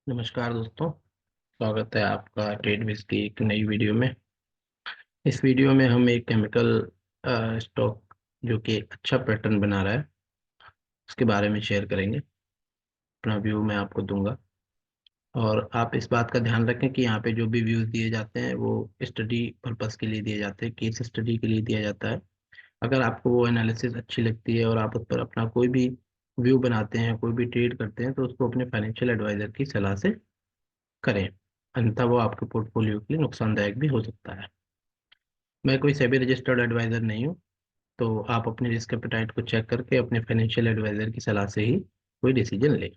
नमस्कार दोस्तों। स्वागत है आपका ट्रेडविज की एक नई वीडियो में। इस वीडियो में हम एक केमिकल स्टॉक जो कि एक अच्छा पैटर्न बना रहा है उसके बारे में शेयर करेंगे। अपना व्यू मैं आपको दूंगा और आप इस बात का ध्यान रखें कि यहाँ पे जो भी व्यूज दिए जाते हैं वो स्टडी पर्पस के लिए दिए जाते हैं, केस स्टडी के लिए दिया जाता है। अगर आपको वो एनालिसिस अच्छी लगती है और आप उस पर अपना कोई भी व्यू बनाते हैं, कोई भी ट्रेड करते हैं, तो उसको अपने फाइनेंशियल एडवाइजर की सलाह से करें, अन्यथा वो आपके पोर्टफोलियो के लिए नुकसानदायक भी हो सकता है। मैं कोई सेबी रजिस्टर्ड एडवाइजर नहीं हूँ, तो आप अपने रिस्क एपेटाइट को चेक करके अपने फाइनेंशियल एडवाइजर की सलाह से ही कोई डिसीजन लें।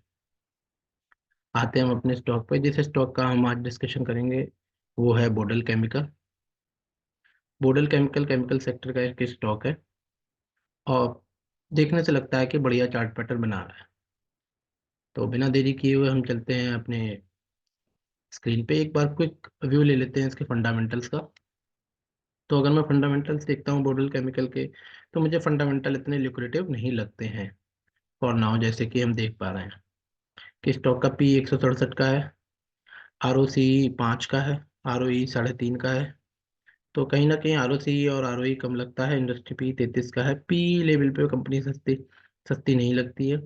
आते हैं हम अपने स्टॉक पर। जिस स्टॉक का हम आज डिस्कशन करेंगे वो है बोडल केमिकल। बोडल केमिकल केमिकल सेक्टर का एक स्टॉक है और देखने से लगता है कि बढ़िया चार्ट पैटर्न बना रहा है। तो बिना देरी किए हुए हम चलते हैं अपने स्क्रीन पे। एक बार क्विक व्यू ले लेते हैं इसके फंडामेंटल्स का। तो अगर मैं फंडामेंटल्स देखता हूँ बोडल केमिकल के, तो मुझे फंडामेंटल इतने ल्यूक्रेटिव नहीं लगते हैं फॉर नाउ। जैसे कि हम देख पा रहे हैं कि स्टॉक का पी 167 का है, आर ओ सी 5 का है, आर ओ ई 3.5 का है। तो कहीं ना कहीं आर ओ सी और आर ओ ई कम लगता है। इंडस्ट्री पी 33 का है। पी लेवल पे कंपनी सस्ती सस्ती नहीं लगती है।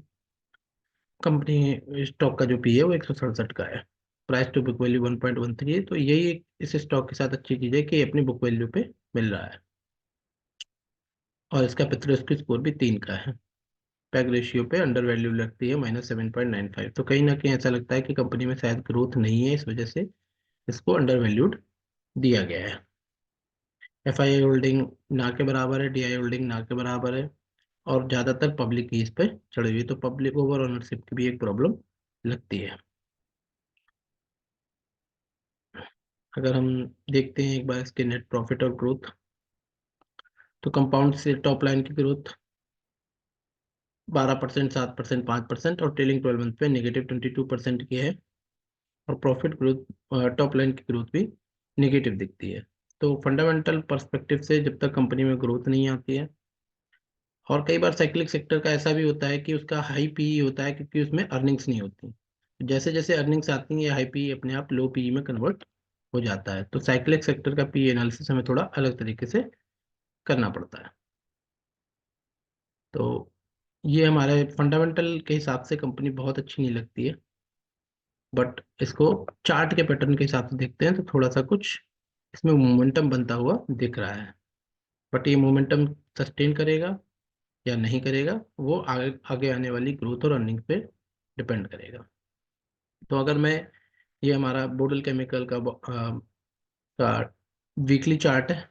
कंपनी स्टॉक का जो पी है वो 167 का है। प्राइस टू बुक वैल्यू 1.13 है। तो यही इस स्टॉक के साथ अच्छी चीज़ है कि अपनी बुक वैल्यू पे मिल रहा है और इसका पेथरोस्की स्कोर भी 3 का है। पैग रेशियो पे अंडर वैल्यू लगती है -7.95। तो कहीं ना कहीं ऐसा लगता है कि कंपनी में शायद ग्रोथ नहीं है, इस वजह से इसको अंडर वैल्यूड दिया गया है। एफ आई आई होल्डिंग ना के बराबर है, डी आई होल्डिंग ना के बराबर है और ज़्यादातर पब्लिक की इस पे चढ़ी हुई है। तो पब्लिक ओवर ओनरशिप की भी एक प्रॉब्लम लगती है। अगर हम देखते हैं एक बार इसके नेट प्रॉफिट और ग्रोथ, तो कंपाउंड से टॉप लाइन की ग्रोथ 12%, 7%, 5% और ट्रेलिंग 12 मंथ पे -22% की है। और प्रॉफिट ग्रोथ, टॉप लाइन की ग्रोथ भी नेगेटिव दिखती है। तो फंडामेंटल पर्सपेक्टिव से जब तक कंपनी में ग्रोथ नहीं आती है, और कई बार साइक्लिक सेक्टर का ऐसा भी होता है कि उसका हाई पीई होता है क्योंकि उसमें अर्निंग्स नहीं होती। जैसे जैसे अर्निंग्स आती हैं ये हाई पीई अपने आप लो पीई में कन्वर्ट हो जाता है। तो साइक्लिक सेक्टर का पी एनालिसिस हमें थोड़ा अलग तरीके से करना पड़ता है। तो ये हमारे फंडामेंटल के हिसाब से कंपनी बहुत अच्छी नहीं लगती है, बट इसको चार्ट के पैटर्न के हिसाब से देखते हैं तो थोड़ा सा कुछ इसमें मोमेंटम बनता हुआ दिख रहा है। बट ये मोमेंटम सस्टेन करेगा या नहीं करेगा वो आगे आगे आने वाली ग्रोथ और अर्निंग पे डिपेंड करेगा। तो अगर मैं, ये हमारा बोडल केमिकल का वीकली चार्ट है।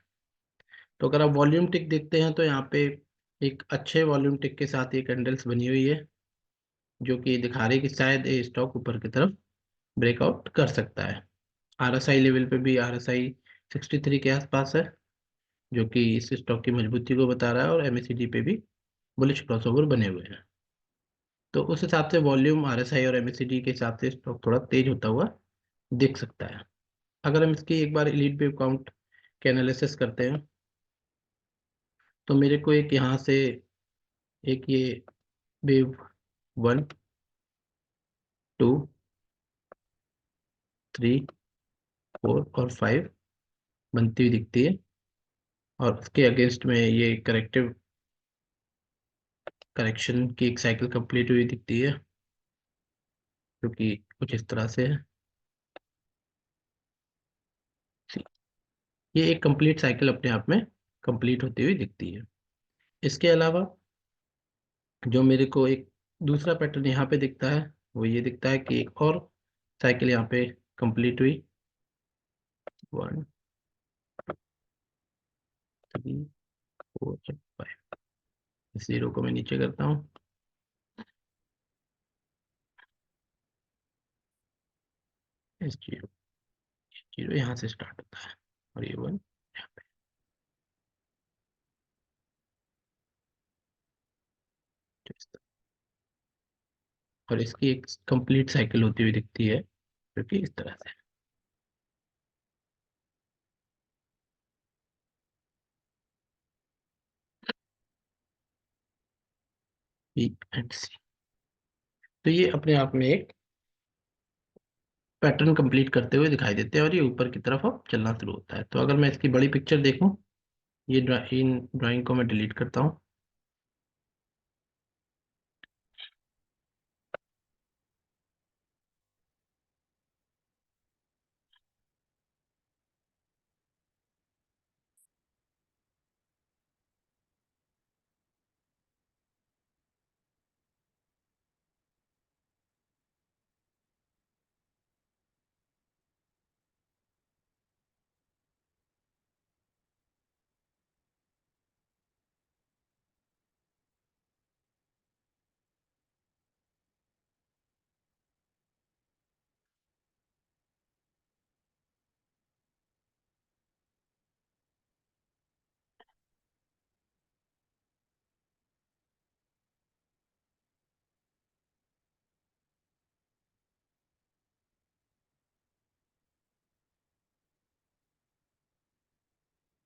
तो अगर आप वॉल्यूम टिक देखते हैं तो यहाँ पे एक अच्छे वॉल्यूम टिक के साथ एक कैंडल्स बनी हुई है जो कि दिखा रही है कि शायद ये स्टॉक ऊपर की तरफ ब्रेकआउट कर सकता है। आर एस आई लेवल पे भी आर एस आई 63 के आसपास है जो कि इस स्टॉक की मजबूती को बता रहा है और एमएसीडी पे भी बुलिश क्रॉसओवर बने हुए हैं। तो उस हिसाब से वॉल्यूम आरएसआई और एमएसीडी के हिसाब से स्टॉक थोड़ा तेज होता हुआ दिख सकता है। अगर हम इसकी एक बार एलीट वेव काउंट के एनालिसिस करते हैं, तो मेरे को एक यहाँ से एक ये वेव 1, 2, 3, 4 और 5 बनती हुई दिखती है और उसके अगेंस्ट में ये करेक्टिव करेक्शन की एक साइकिल कंप्लीट हुई दिखती है जो कि कुछ इस तरह से है। ये एक कंप्लीट साइकिल अपने आप में कंप्लीट होती हुई दिखती है। इसके अलावा जो मेरे को एक दूसरा पैटर्न यहाँ पे दिखता है वो ये दिखता है कि एक और साइकिल यहाँ पे कंप्लीट हुई। 1, 3, 4, 5। इस जीरो को मैं नीचे करता हूँ। इस जीरो, जीरो यहाँ से स्टार्ट होता है और ये 1 यहाँ पे। तो इस तरह। और इसकी एक कंप्लीट साइकिल होती हुई दिखती है जो कि इस तरह से। बी एंड सी। तो ये अपने आप में एक पैटर्न कंप्लीट करते हुए दिखाई देते हैं और ये ऊपर की तरफ अब चलना शुरू होता है। तो अगर मैं इसकी बड़ी पिक्चर देखूं, ये इन ड्राइंग को मैं डिलीट करता हूँ।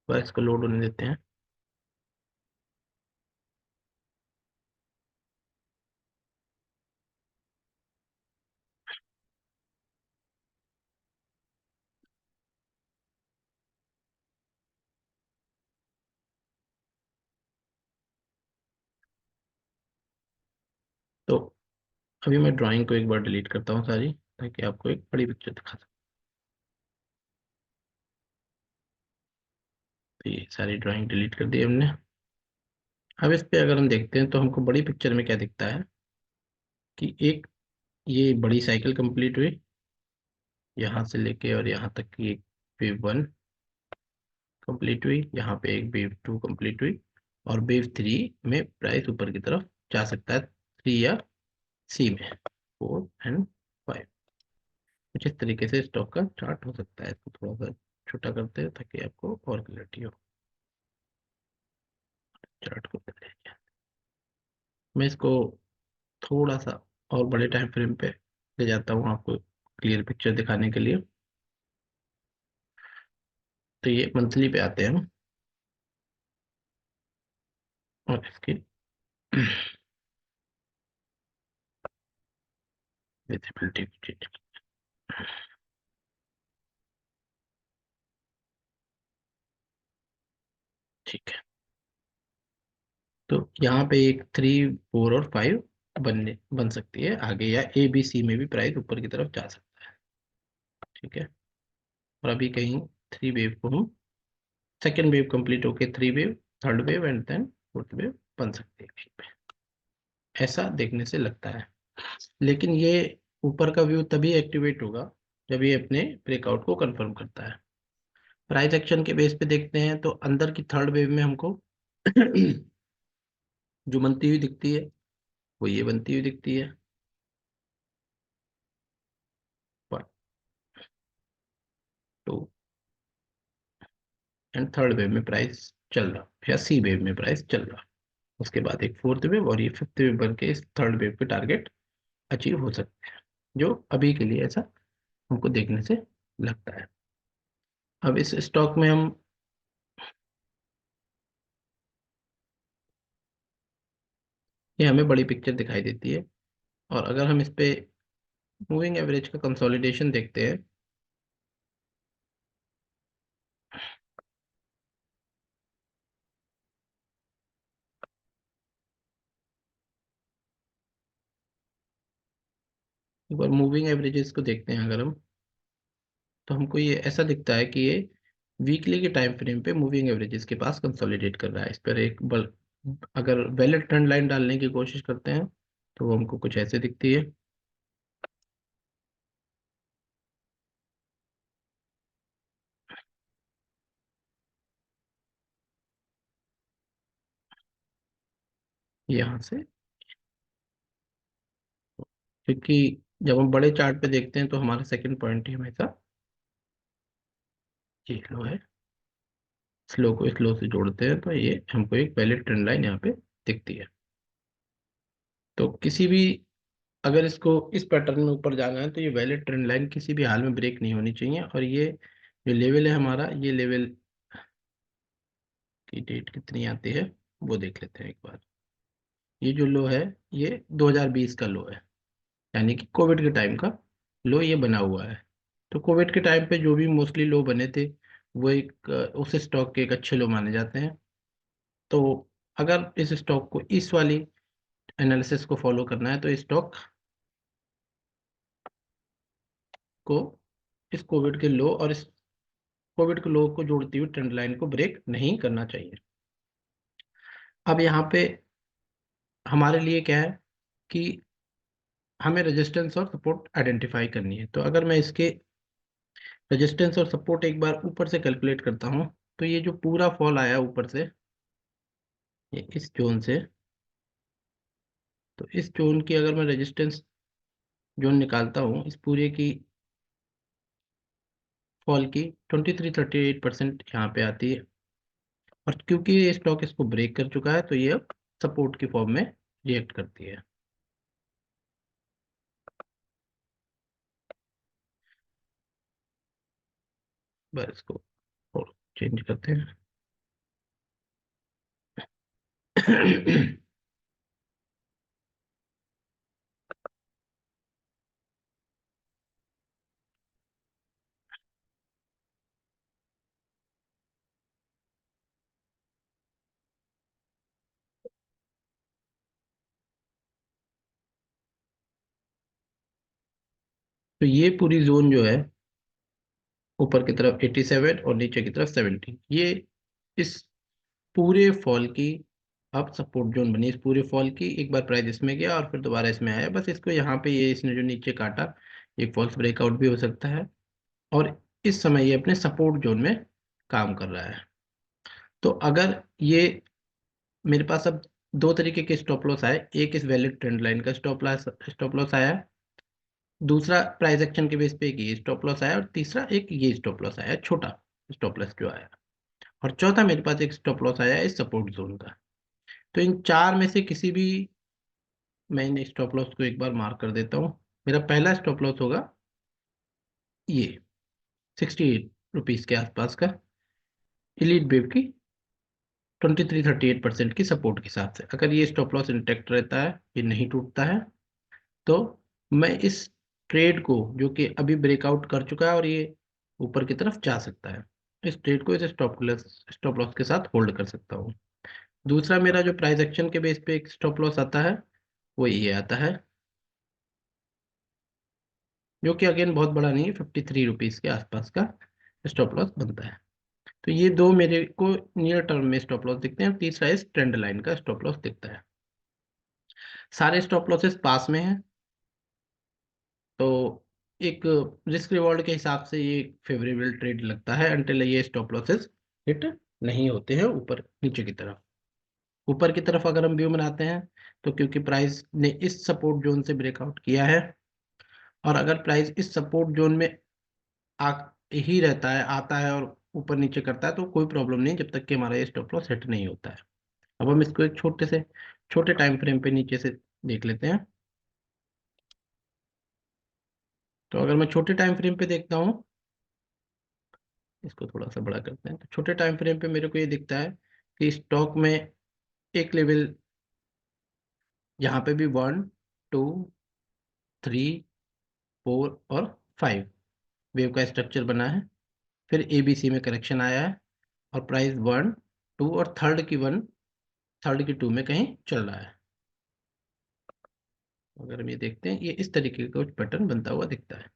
बस इसको लोड होने देते हैं। तो अभी मैं ड्राइंग को एक बार डिलीट करता हूँ सारी, ताकि आपको एक बड़ी पिक्चर दिखा सकूँ। तो ये सारी ड्राइंग डिलीट कर दी हमने। अब इस पे अगर हम देखते हैं तो हमको बड़ी पिक्चर में क्या दिखता है कि एक ये बड़ी साइकिल कंप्लीट हुई, यहाँ से लेके और यहाँ तक की एक वेव वन कंप्लीट हुई, यहाँ पे एक वेव टू कंप्लीट हुई, और वेव थ्री में प्राइस ऊपर की तरफ जा सकता है, थ्री या सी में, फोर एंड फाइव। कुछ इस तरीके से स्टॉक का चार्ट हो सकता है। इसको थोड़ा सा छोटा करते हैं ताकि आपको और क्लैरिटी हो चार्ट को। मैं इसको थोड़ा सा और बड़े टाइम फ्रेम पे ले जाता हूँ आपको क्लियर पिक्चर दिखाने के लिए। तो ये मंथली पे आते हैं हम, और इसकी विजिबिलिटी चेंज। ठीक है। तो यहाँ पे एक थ्री, फोर और फाइव बन सकती है आगे, या ए बी सी में भी प्राइस ऊपर की तरफ जा सकता है। ठीक है। और अभी कहीं थ्री वेव को हम, सेकेंड वेव कंप्लीट होके three wave, third wave and then fourth wave बन सकती है कहीं पे, ऐसा देखने से लगता है। लेकिन ये ऊपर का व्यू तभी एक्टिवेट होगा जब ये अपने ब्रेकआउट को कंफर्म करता है। प्राइस एक्शन के बेस पे देखते हैं तो अंदर की थर्ड वेव में हमको जो बनती हुई दिखती है वो ये बनती हुई दिखती है, टू एंड थर्ड वेव में प्राइस चल रहा, या सी वेव में प्राइस चल रहा। उसके बाद एक फोर्थ वेव और ये फिफ्थ वेव बन के इस थर्ड वेव के टारगेट अचीव हो सकते हैं, जो अभी के लिए ऐसा हमको देखने से लगता है। अब इस स्टॉक में हम, ये हमें बड़ी पिक्चर दिखाई देती है, और अगर हम इस पे मूविंग एवरेज का कंसोलिडेशन देखते हैं, एक बार मूविंग एवरेजेस को देखते हैं अगर हम, तो हमको ये ऐसा दिखता है कि ये वीकली के टाइम फ्रेम पे मूविंग एवरेजेस के पास कंसोलिडेट कर रहा है। इस पर एक बल, अगर वैलिड ट्रेंड लाइन डालने की कोशिश करते हैं तो वो हमको कुछ ऐसे दिखती है। यहाँ से, क्योंकि जब हम बड़े चार्ट पे देखते हैं तो हमारा सेकंड पॉइंट ही हमेशा ये लो है, स्लो को स्लो से जोड़ते हैं तो ये हमको एक वैलिड ट्रेंड लाइन यहाँ पे दिखती है। तो किसी भी, अगर इसको इस पैटर्न में ऊपर जाना है तो ये वैलिड ट्रेंड लाइन किसी भी हाल में ब्रेक नहीं होनी चाहिए। और ये जो लेवल है हमारा, ये लेवल की डेट कितनी आती है वो देख लेते हैं एक बार। ये जो लो है, ये 2020 का लो है, यानी कि कोविड के टाइम का लो ये बना हुआ है। तो कोविड के टाइम पे जो भी मोस्टली लो बने थे वो एक उस स्टॉक के एक अच्छे लो माने जाते हैं। तो अगर इस स्टॉक को इस वाली एनालिसिस को फॉलो करना है तो इस स्टॉक को इस कोविड के लो और इस कोविड के लो को जोड़ती हुई ट्रेंड लाइन को ब्रेक नहीं करना चाहिए। अब यहाँ पे हमारे लिए क्या है कि हमें रेजिस्टेंस और सपोर्ट आइडेंटिफाई करनी है। तो अगर मैं इसके रेजिस्टेंस और सपोर्ट एक बार ऊपर से कैलकुलेट करता हूँ, तो ये जो पूरा फॉल आया ऊपर से, ये इस जोन से, तो इस जोन की अगर मैं रेजिस्टेंस जोन निकालता हूँ इस पूरे की फॉल की, 23-38% यहाँ पे आती है। और क्योंकि ये स्टॉक इसको ब्रेक कर चुका है तो ये अब सपोर्ट की फॉर्म में रिएक्ट करती है। बस इसको और चेंज करते हैं। तो ये पूरी जोन जो है ऊपर की तरफ 87 और नीचे की तरफ 70, ये इस पूरे फॉल की अब सपोर्ट जोन बनी। इस पूरे फॉल की एक बार प्राइस इसमें गया और फिर दोबारा इसमें आया, बस इसको यहाँ पे ये इसने जो नीचे काटा एक फॉल्स ब्रेकआउट भी हो सकता है। और इस समय ये अपने सपोर्ट जोन में काम कर रहा है। तो अगर ये मेरे पास अब दो तरीके के स्टॉप लॉस आए, एक इस वैलिड ट्रेंड लाइन का स्टॉप लॉस आया, दूसरा प्राइस एक्शन के बेस पे एक ये स्टॉप लॉस आया, और तीसरा एक ये स्टॉप लॉस आया, छोटा स्टॉप लॉस जो आया, और चौथा मेरे पास एक स्टॉप लॉस आया इस सपोर्ट जोन का। तो इन चार में से किसी भी, मैं इन स्टॉप लॉस को एक बार मार्क कर देता हूँ। मेरा पहला स्टॉप लॉस होगा ये 68 रुपीज के आसपास का, इलीट वेव की 23-38% की सपोर्ट के हिसाब से। अगर ये स्टॉप लॉस इंटेक्ट रहता है, ये नहीं टूटता है, तो मैं इस ट्रेड को, जो कि अभी ब्रेकआउट कर चुका है और ये ऊपर की तरफ जा सकता है, इस ट्रेड को इस स्टॉप लॉस के साथ होल्ड कर सकता हूँ। दूसरा मेरा जो प्राइस एक्शन के बेस पे एक स्टॉप लॉस आता है वो ये आता है, जो कि अगेन बहुत बड़ा नहीं है, 53 रुपीज के आसपास का स्टॉप लॉस बनता है। तो ये दो मेरे को नियर टर्म में स्टॉप लॉस दिखते हैं। तीसरा इस ट्रेंड लाइन का स्टॉप लॉस दिखता है। सारे स्टॉप लॉसेस पास में हैं, तो एक रिस्क रिवॉर्ड के हिसाब से ये फेवरेबल ट्रेड लगता है अनटिल ये स्टॉप लॉसेस हिट नहीं होते हैं ऊपर नीचे की तरफ। ऊपर की तरफ अगर हम व्यू बनाते हैं, तो क्योंकि प्राइस ने इस सपोर्ट जोन से ब्रेकआउट किया है, और अगर प्राइस इस सपोर्ट जोन में आ ही रहता है, आता है और ऊपर नीचे करता है, तो कोई प्रॉब्लम नहीं जब तक कि हमारा ये स्टॉप लॉस हिट नहीं होता है। अब हम इसको एक छोटे टाइम फ्रेम पे नीचे से देख लेते हैं। तो अगर मैं छोटे टाइम फ्रेम पे देखता हूँ, इसको थोड़ा सा बड़ा करते हैं, तो छोटे टाइम फ्रेम पे मेरे को ये दिखता है कि स्टॉक में एक लेवल यहाँ पे भी 1, 2, 3, 4 और 5 वेव का स्ट्रक्चर बना है। फिर ABC में करेक्शन आया है और प्राइस 1, 2 और थर्ड की 2 में कहीं चल रहा है। अगर हम ये देखते हैं, ये इस तरीके का कुछ पैटर्न बनता हुआ दिखता है।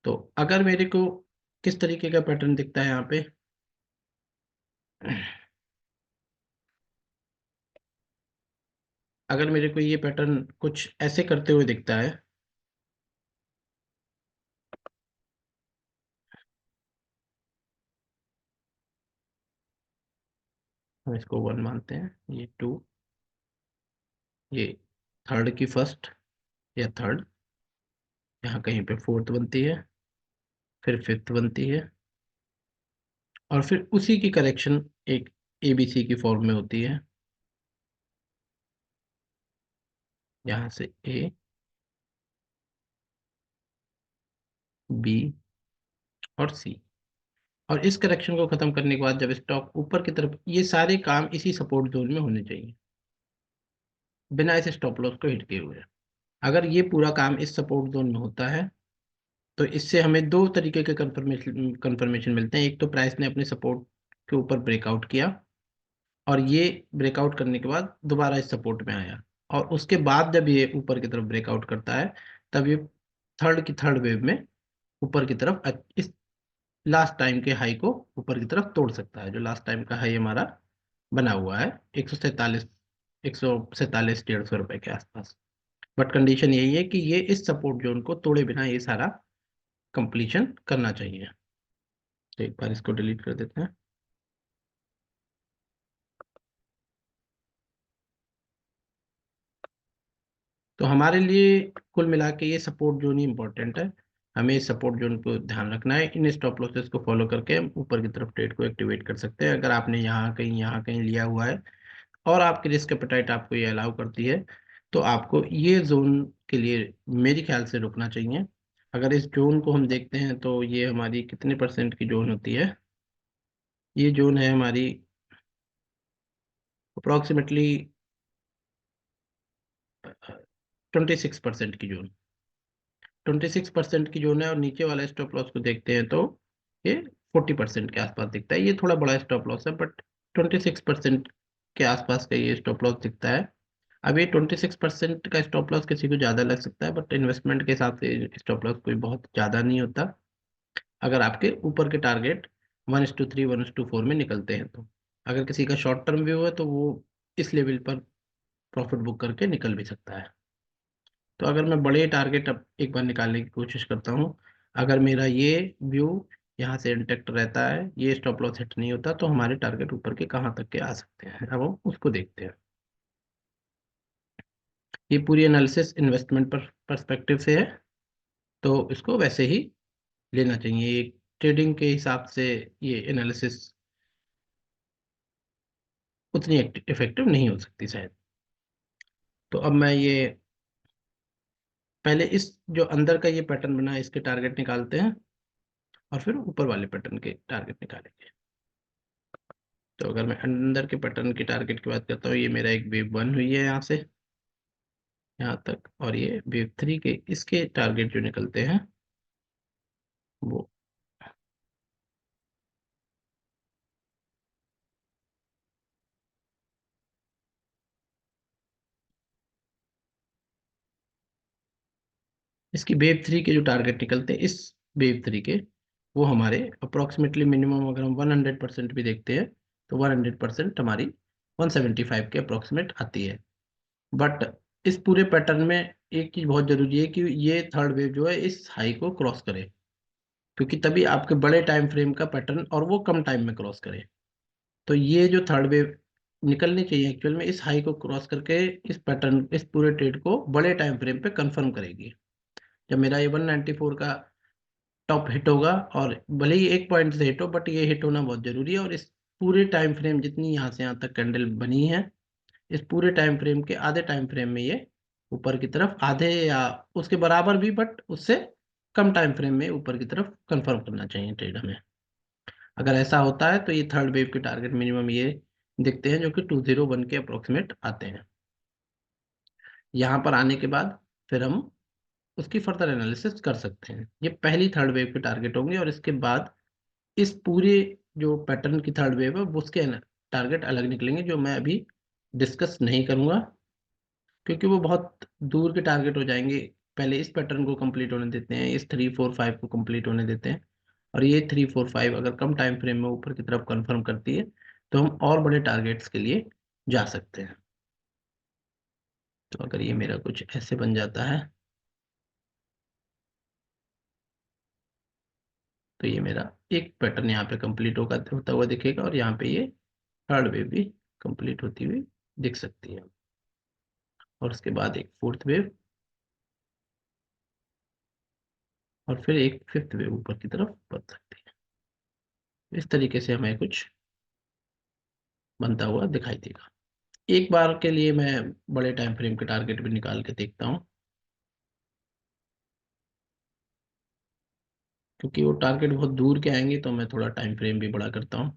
तो अगर मेरे को किस तरीके का पैटर्न दिखता है यहाँ पे, अगर मेरे को ये पैटर्न कुछ ऐसे करते हुए दिखता है, हम इसको 1 मानते हैं, ये 2, ये थर्ड की फर्स्ट या थर्ड, यहाँ कहीं पे फोर्थ बनती है, फिर फिफ्थ बनती है, और फिर उसी की करेक्शन एक ABC की फॉर्म में होती है, यहाँ से A, B और C। और इस करेक्शन को खत्म करने के बाद जब स्टॉक ऊपर की तरफ, ये सारे काम इसी सपोर्ट जोन में होने चाहिए बिना इस स्टॉप लॉस को हिट किए हुए। अगर ये पूरा काम इस सपोर्ट जोन में होता है तो इससे हमें दो तरीके के कंफर्मेशन मिलते हैं। एक तो प्राइस ने अपने सपोर्ट के ऊपर ब्रेकआउट किया, और ये ब्रेकआउट करने के बाद दोबारा इस सपोर्ट में आया, और उसके बाद जब ये ऊपर की तरफ ब्रेकआउट करता है, तब ये थर्ड वेव में ऊपर की तरफ इस लास्ट टाइम के हाई को ऊपर की तरफ तोड़ सकता है। जो लास्ट टाइम का हाई हमारा बना हुआ है 147, 147 150 रुपए के आसपास। बट कंडीशन यही है कि ये इस सपोर्ट जोन को तोड़े बिना ये सारा कंप्लीशन करना चाहिए। तो एक बार इसको डिलीट कर देते हैं। तो हमारे लिए कुल मिला के ये सपोर्ट जोन ही इंपॉर्टेंट है। हमें इस सपोर्ट जोन को ध्यान रखना है। इन स्टॉप लॉसेस को फॉलो करके हम ऊपर की तरफ ट्रेड को एक्टिवेट कर सकते हैं। अगर आपने यहाँ कहीं लिया हुआ है और आपकी रिस्क एपेटाइट आपको ये अलाउ करती है, तो आपको ये जोन के लिए मेरे ख्याल से रुकना चाहिए। अगर इस जोन को हम देखते हैं तो ये हमारी कितने परसेंट की जोन होती है? ये जोन है हमारी अप्रोक्सीमेटली 26% की जोन। 26% की जोन है, और नीचे वाला स्टॉप लॉस को देखते हैं तो ये 40% के आसपास दिखता है। ये थोड़ा बड़ा स्टॉप लॉस है, बट 26% के आसपास का ये स्टॉप लॉस दिखता है। अब ये 26% का स्टॉप लॉस किसी को ज़्यादा लग सकता है, बट इन्वेस्टमेंट के हिसाब से स्टॉप लॉस कोई बहुत ज़्यादा नहीं होता, अगर आपके ऊपर के टारगेट 1:3 1:4 में निकलते हैं तो। अगर किसी का शॉर्ट टर्म व्यू है तो वो इस लेवल पर प्रॉफिट बुक करके निकल भी सकता है। तो अगर मैं बड़े टारगेट अब एक बार निकालने की कोशिश करता हूँ, अगर मेरा ये व्यू यहाँ से इंटेक्ट रहता है, ये स्टॉप लॉस हिट नहीं होता, तो हमारे टारगेट ऊपर के कहाँ तक के आ सकते हैं, अब हम उसको देखते हैं। ये पूरी एनालिसिस इन्वेस्टमेंट पर पर्सपेक्टिव से है, तो इसको वैसे ही लेना चाहिए। ट्रेडिंग के हिसाब से ये एनालिसिस उतनी इफेक्टिव नहीं हो सकती शायद। तो अब मैं ये पहले इस जो अंदर का ये पैटर्न बना है इसके टारगेट निकालते हैं, और फिर ऊपर वाले पैटर्न के टारगेट निकालेंगे। तो अगर मैं अंदर के पैटर्न की टारगेट की बात करता हूँ, ये मेरा एक वेव 1 हुई है यहाँ से यहाँ तक, और ये वेव 3 के इसके टारगेट जो निकलते हैं वो इसकी वेव 3 के जो टारगेट निकलते हैं इस वेव 3 के, वो हमारे अप्रोक्सीमेटली मिनिमम अगर हम 100% भी देखते हैं तो 100% हमारी 175 के अप्रोक्सीमेट आती है। बट इस पूरे पैटर्न में एक चीज बहुत जरूरी है कि ये थर्ड वेव जो है इस हाई को क्रॉस करे, क्योंकि तभी आपके बड़े टाइम फ्रेम का पैटर्न, और वो कम टाइम में क्रॉस करे। तो ये जो थर्ड वेव निकलनी चाहिए एक्चुअल में इस हाई को क्रॉस करके इस पैटर्न, इस पूरे ट्रेड को बड़े टाइम फ्रेम पे कंफर्म करेगी। जब मेरा ये 194 का टॉप हिट होगा, और भले ही एक पॉइंट से हिट हो, बट ये हिट होना बहुत जरूरी है। और इस पूरे टाइम फ्रेम जितनी यहाँ से यहाँ तक कैंडल बनी है, इस पूरे टाइम फ्रेम के आधे टाइम फ्रेम में ये ऊपर की तरफ, आधे या उसके बराबर भी, बट उससे कम टाइम फ्रेम में ऊपर की तरफ कंफर्म करना चाहिए ट्रेड हमें। अगर ऐसा होता है तो ये थर्ड वेव के टारगेट मिनिमम ये दिखते हैं, जो कि 201 के अप्रोक्सीमेट आते हैं। यहाँ पर आने के बाद फिर हम उसकी फर्दर एनालिसिस कर सकते हैं। ये पहली थर्ड वेव के टारगेट होंगे, और इसके बाद इस पूरे जो पैटर्न की थर्ड वेव है वो उसके टारगेट अलग निकलेंगे, जो मैं अभी डिस्कस नहीं करूंगा, क्योंकि वो बहुत दूर के टारगेट हो जाएंगे। पहले इस पैटर्न को कंप्लीट होने देते हैं, इस 3 4 5 को कंप्लीट होने देते हैं, और ये 3 4 5 अगर कम टाइम फ्रेम में ऊपर की तरफ कंफर्म करती है तो हम और बड़े टारगेट्स के लिए जा सकते हैं। तो अगर ये मेरा कुछ ऐसे बन जाता है, तो ये मेरा एक पैटर्न यहाँ पे कंप्लीट होता हुआ दिखेगा, और यहाँ पे ये थर्ड वेव भी कंप्लीट होती हुई दिख सकती है, और उसके बाद एक फोर्थ वेव, और फिर एक फिफ्थ वेव ऊपर की तरफ बढ़ सकती है। इस तरीके से हमें कुछ बनता हुआ दिखाई देगा। एक बार के लिए मैं बड़े टाइम फ्रेम के टारगेट भी निकाल के देखता हूँ, क्योंकि वो टारगेट बहुत दूर के आएंगे, तो मैं थोड़ा टाइम फ्रेम भी बड़ा करता हूँ।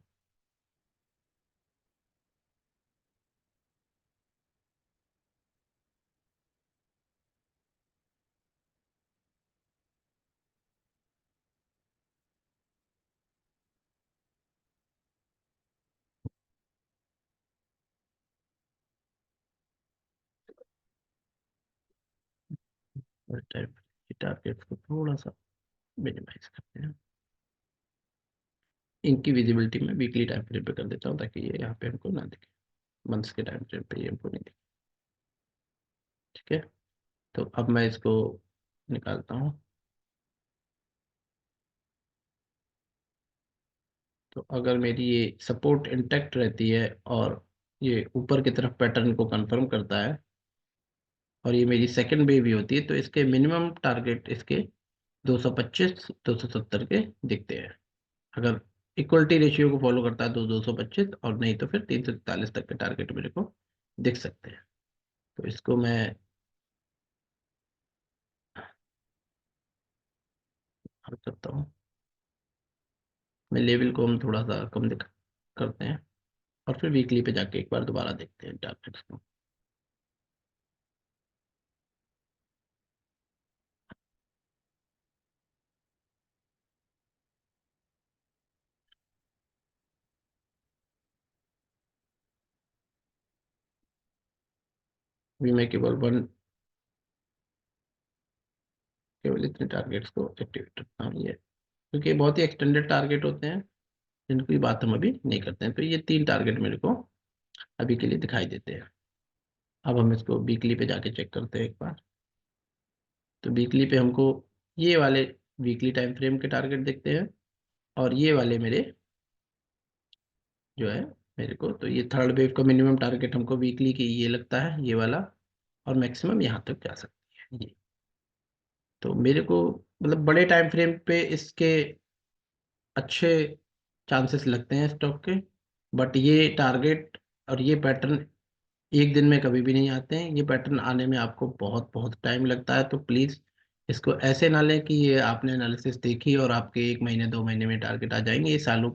और टाइम टारगेट को थोड़ा सा मिनिमाइज करते हैं। इनकी विजिबिलिटी में वीकली टाइम फ्रेम पे कर देता हूँ ताकि ये यहाँ पे हमको ना दिखे, मंथ्स के टाइम फ्रेम पे ये हमको नहीं दिखे। ठीक है, तो अब मैं इसको निकालता हूँ। तो अगर मेरी ये सपोर्ट इंटैक्ट रहती है और ये ऊपर की तरफ पैटर्न को कंफर्म करता है और ये मेरी सेकंड वेव भी होती है, तो इसके मिनिमम टारगेट इसके 225 270 के दिखते हैं। अगर इक्वलिटी रेशियो को फॉलो करता है तो 225, और नहीं तो फिर 343 तक के टारगेट मेरे को दिख सकते हैं। तो इसको मैं हल करता हूँ। मैं लेवल को हम थोड़ा सा कम दिखा करते हैं और फिर वीकली पे जाके एक बार दोबारा देखते हैं टारगेट्स को। अभी मैं केवल इतने टारगेट्स को एक्टिवेट करता हूँ, ये क्योंकि ये बहुत ही एक्सटेंडेड टारगेट होते हैं जिनकी बात हम अभी नहीं करते हैं। तो ये 3 टारगेट मेरे को अभी के लिए दिखाई देते हैं। अब हम इसको वीकली पे जाके चेक करते हैं एक बार। तो वीकली पे हमको ये वाले वीकली टाइम फ्रेम के टारगेट दिखते हैं, और ये वाले मेरे जो है मेरे को, तो ये थर्ड वेव का मिनिमम टारगेट हमको वीकली की ये लगता है, ये वाला, और मैक्सिमम यहाँ तक जा सकती है ये। तो मेरे को मतलब बड़े टाइम फ्रेम पे इसके अच्छे चांसेस लगते हैं स्टॉक के। बट ये टारगेट और ये पैटर्न एक दिन में कभी भी नहीं आते हैं। ये पैटर्न आने में आपको बहुत बहुत टाइम लगता है। तो प्लीज़ इसको ऐसे ना लें कि ये आपने एनालिसिस देखी और आपके 1 महीने 2 महीने में टारगेट आ जाएंगे। ये सालों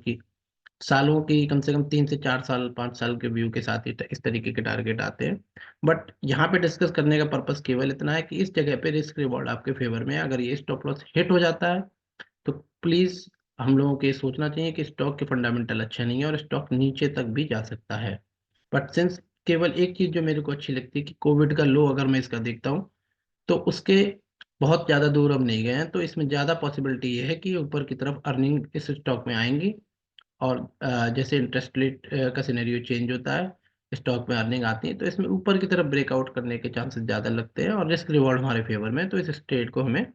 की कम से कम 3 से 4 साल 5 साल के व्यू के साथ ही इस तरीके के टारगेट आते हैं। बट यहाँ पे डिस्कस करने का पर्पस केवल इतना है कि इस जगह पे रिस्क रिवॉर्ड आपके फेवर में है। अगर ये स्टॉप लॉस हिट हो जाता है तो प्लीज हम लोगों को ये सोचना चाहिए कि स्टॉक के फंडामेंटल अच्छे नहीं है और स्टॉक नीचे तक भी जा सकता है। बट सिंस केवल एक चीज जो मेरे को अच्छी लगती है कि कोविड का लो अगर मैं इसका देखता हूँ तो उसके बहुत ज्यादा दूर हम नहीं गए हैं। तो इसमें ज्यादा पॉसिबिलिटी ये है कि ऊपर की तरफ अर्निंग इस स्टॉक में आएंगी, और जैसे इंटरेस्ट रेट का सिनेरियो चेंज होता है, स्टॉक में अर्निंग आती है, तो इसमें ऊपर की तरफ ब्रेकआउट करने के चांसेस ज़्यादा लगते हैं और रिस्क रिवॉर्ड हमारे फेवर में है। तो इस ट्रेड को हमें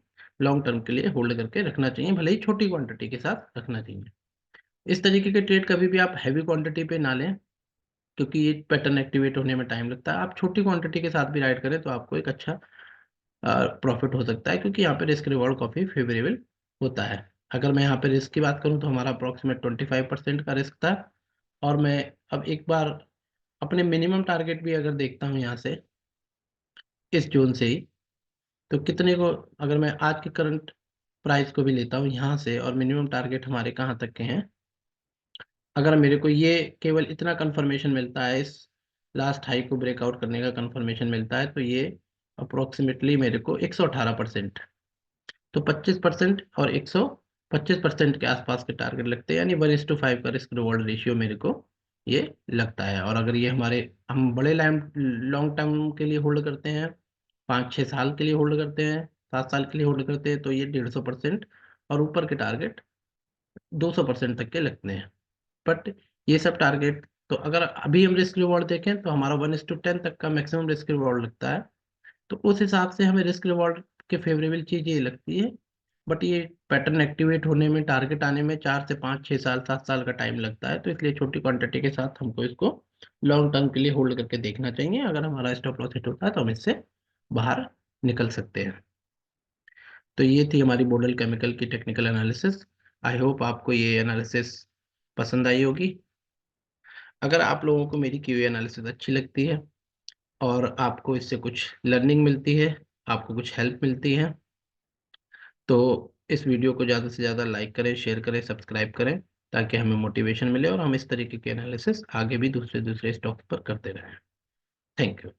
लॉन्ग टर्म के लिए होल्ड करके रखना चाहिए, भले ही छोटी क्वांटिटी के साथ रखना चाहिए। इस तरीके के ट्रेड कभी भी आप हैवी क्वांटिटी पे ना लें, क्योंकि ये पैटर्न एक्टिवेट होने में टाइम लगता है। आप छोटी क्वांटिटी के साथ भी राइड करें तो आपको एक अच्छा प्रॉफिट हो सकता है, क्योंकि यहाँ पे रिस्क रिवॉर्ड काफ़ी फेवरेबल होता है। अगर मैं यहाँ पे रिस्क की बात करूँ तो हमारा अप्रॉक्सीमेट 25% का रिस्क था। और मैं अब एक बार अपने मिनिमम टारगेट भी अगर देखता हूँ यहाँ से, इस जोन से ही, तो कितने को, अगर मैं आज के करंट प्राइस को भी लेता हूँ यहाँ से, और मिनिमम टारगेट हमारे कहाँ तक के हैं, अगर मेरे को ये केवल इतना कंफर्मेशन मिलता है, इस लास्ट हाई को ब्रेकआउट करने का कंफर्मेशन मिलता है, तो ये अप्रोक्सीमेटली मेरे को 118%, तो 25% और 125% के आसपास के टारगेट लगते हैं। यानी 1:5 का रिस्क रिवॉर्ड रेशियो मेरे को ये लगता है। और अगर ये हम बड़े लॉन्ग टर्म के लिए होल्ड करते हैं, 5 6 साल के लिए होल्ड करते हैं, 7 साल के लिए होल्ड करते हैं, तो ये 150% और ऊपर के टारगेट 200% तक के लगते हैं। बट ये सब टारगेट, तो अगर अभी हम रिस्क रिवॉर्ड देखें तो हमारा 1:10 तक का मैक्सिमम रिस्क रिवॉर्ड लगता है। तो उस हिसाब से हमें रिस्क रिवॉर्ड के फेवरेबल चीज ये लगती है। बट ये पैटर्न एक्टिवेट होने में, टारगेट आने में 4 से 5 6 साल 7 साल का टाइम लगता है। तो इसलिए छोटी क्वांटिटी के साथ हमको इसको लॉन्ग टर्म के लिए होल्ड करके देखना चाहिए। अगर हमारा स्टॉप लॉस हिट होता है तो हम इससे बाहर निकल सकते हैं। तो ये थी हमारी बोडल केमिकल की टेक्निकल एनालिसिस। आई होप आपको ये एनालिसिस पसंद आई होगी। अगर आप लोगों को मेरी क्यूए एनालिसिस अच्छी लगती है और आपको इससे कुछ लर्निंग मिलती है, आपको कुछ हेल्प मिलती है, तो इस वीडियो को ज़्यादा से ज़्यादा लाइक करें, शेयर करें, सब्सक्राइब करें, ताकि हमें मोटिवेशन मिले और हम इस तरीके के एनालिसिस आगे भी दूसरे दूसरे स्टॉक्स पर करते रहें। Thank you.